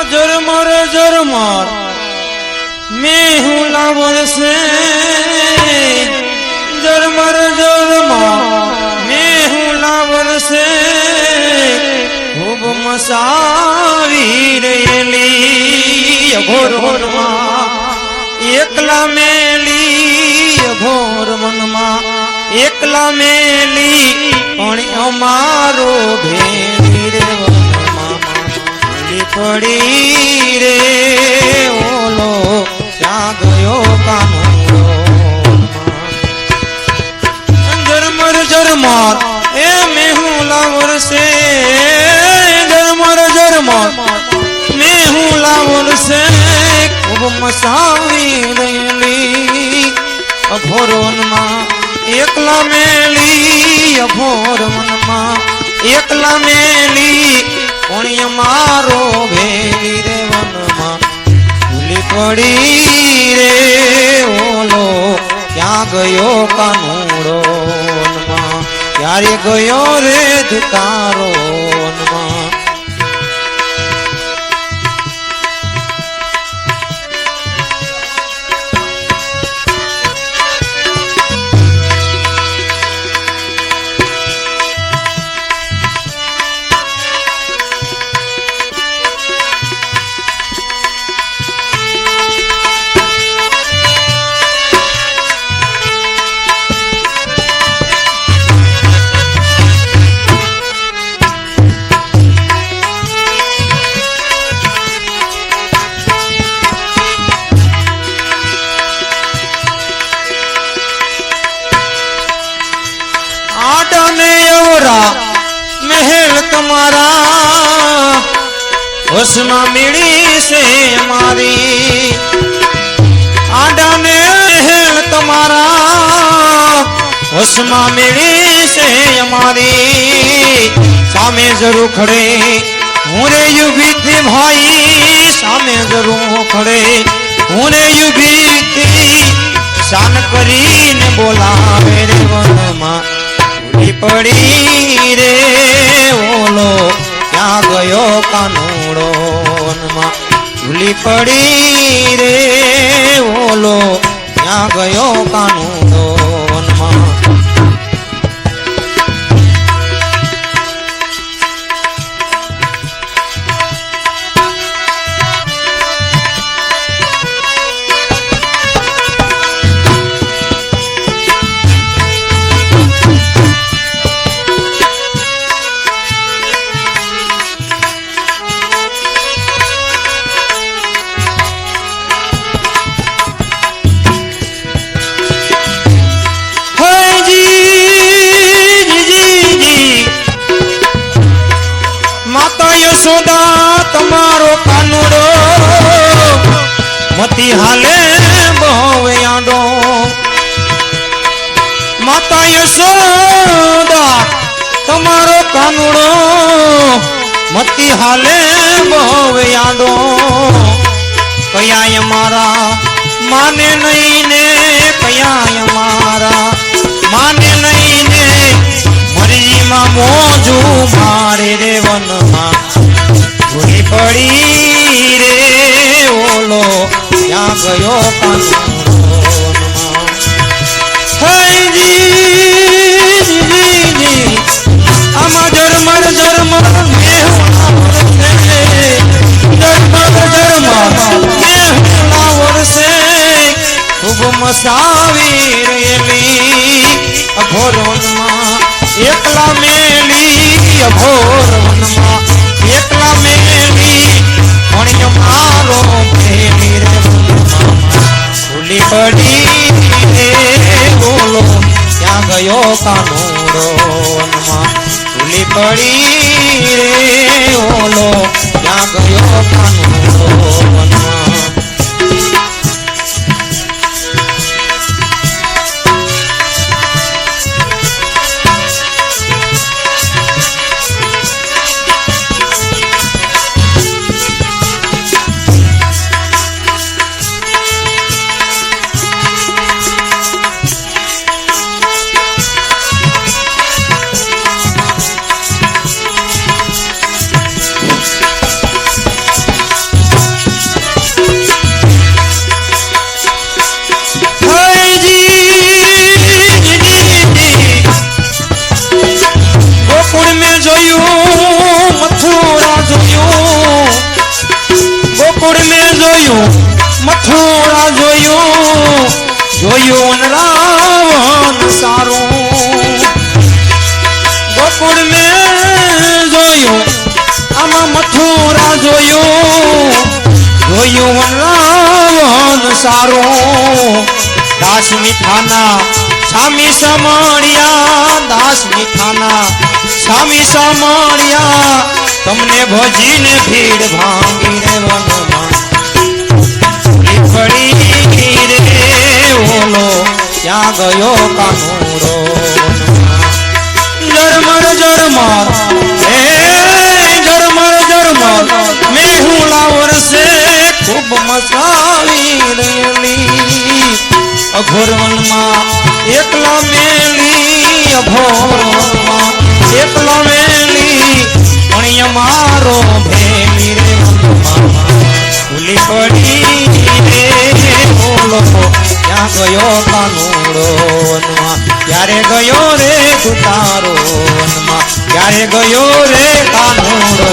झरमर झरमर मैं हूँ लावर से झरमर झरमर मैं हूँ लावर से खूब मसावी रेली घोर एकला मेली घोर मनमा एकला मेली पण अमारो भेली रे पड़ी रे ओलो क्या गयो कानूनो झरमर झरमर ए मैं हूँ लावर से झरमर झरमर मैं हूँ लावर से खूब मसावी रेली अघोरोन माँ एकला मेली अघोर मनमा एकला मेली पुण्य मारो भेली रे वनमा भूली पड़ी रे ओलो क्या गयो कानूड़ो क्यारे गयो रे दुतारो महल तुम्हारा उसमें मिली से हमारी आडा ने महल तुम्हारा उसमें मिली से हमारी सामे जरूर खड़े हुरे युगी थे भाई सामे जरूर खड़े हुरे युगी थी शान करी ने बोला मेरे वनमा पड़ी रे ओलो क्या गयो कानूड़ो भूली पड़ी रे ओलो क्या गयो कानूड़ो यशोदा तमारो कानूड़ो मती हाले बहु यादो माता यशोदा तमारो कानूड़ो मती हाले बहु यादो कया मारा माने नहीं ने कया मारा माने नहीं ने मर्जी मा मोजू मारे रे वनमा भूली पड़ी रे ओलो क्या गयो आमा झरमर झरमर मैं झरमर झरमर मैं लावर से खूब मसावी रेली अघोरोनमा एकला मेली अघोरोनमा एकला मेली पण मारो भेली रे भूली पड़ी रे बोलो क्या गयो कानूड़ो भूली पड़ी रे बोलो क्या गयो कानूड़ो જોયું મથુરા જોયું જોયું રાવણ સારું ગોકુળ મેં જોયું આમાં મથુરા જોયું જોયું રાવણ સારું દાસ મીઠાના સ્વામી સમણ્યા દાસ મીઠાના સ્વામી સમણ્યા તમને ભજીને ભીડ ભાંગી રે વનમાં પડી રે ઓલો ક્યાં ગયો કાનુડો જરમર જરમર હે જરમર જરમર મેહુલા વર્ષે ખૂબ મચાવી રેલી અઘોરવનમાં એકલા મેલી અઘોરવનમાં એકલા મેલી પણ અમારો ભેમી રે ભૂલી પડી રે બોલો ક્યાં ગયો કાનુડો વનમાં ક્યારે ગયો રે તુતારો વનમાં ક્યારે ગયો રે કાનુડો